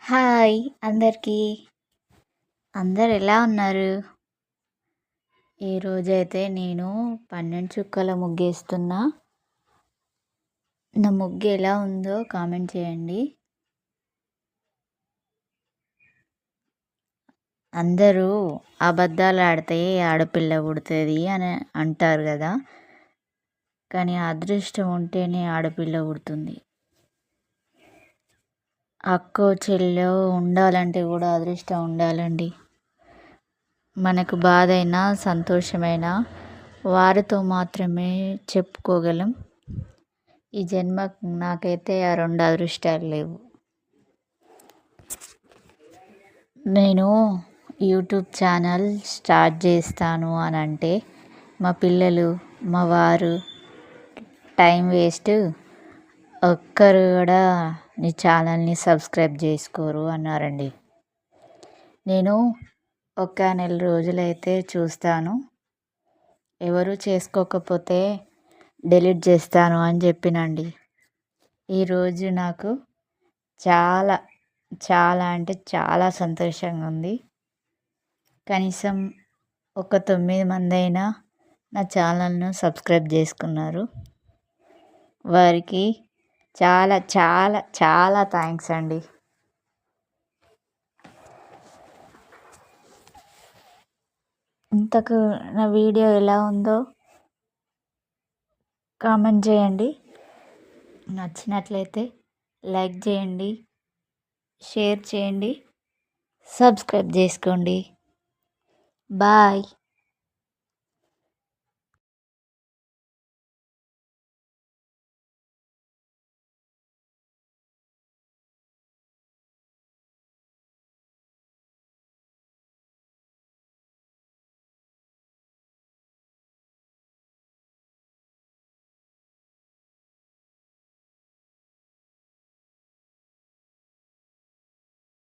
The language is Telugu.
హాయ్ అందరికీ. అందరు ఎలా ఉన్నారు? ఈరోజైతే నేను 12 చుక్కల ముగ్గేస్తున్నా. నా ముగ్గు ఎలా ఉందో కామెంట్ చేయండి. అందరూ అబద్ధాలు ఆడితే ఆడపిల్ల పుడుతుంది అని అంటారు కదా, కానీ అదృష్టం ఉంటేనే ఆడపిల్ల పుడుతుంది. అక్కో చెల్లో ఉండాలంటే కూడా అదృష్టం ఉండాలండి. మనకు బాధ అయినా సంతోషమైనా వారితో మాత్రమే చెప్పుకోగలం. ఈ జన్మ నాకైతే ఆ 2 అదృష్టాలు లేవు. నేను యూట్యూబ్ ఛానల్ స్టార్ట్ చేస్తాను అని అంటే మా పిల్లలు, మా వారు టైం వేస్ట్, ఒక్కరు కూడా నీ ఛానల్ని సబ్స్క్రైబ్ చేసుకోరు అన్నారండి. నేను ఒక నెల రోజులైతే చూస్తాను, ఎవరు చేసుకోకపోతే డిలీట్ చేస్తాను అని చెప్పినండి. ఈరోజు నాకు చాలా చాలా అంటే చాలా సంతోషంగా ఉంది. కనీసం ఒక 9 మంది అయినా నా ఛానల్ను సబ్స్క్రైబ్ చేసుకున్నారు. వారికి చాలా చాలా చాలా థ్యాంక్స్ అండి. ఇంతకు నా వీడియో ఎలా ఉందో కామెంట్ చేయండి. నచ్చినట్లయితే లైక్ చేయండి, షేర్ చేయండి, సబ్స్క్రైబ్ చేసుకోండి. బాయ్.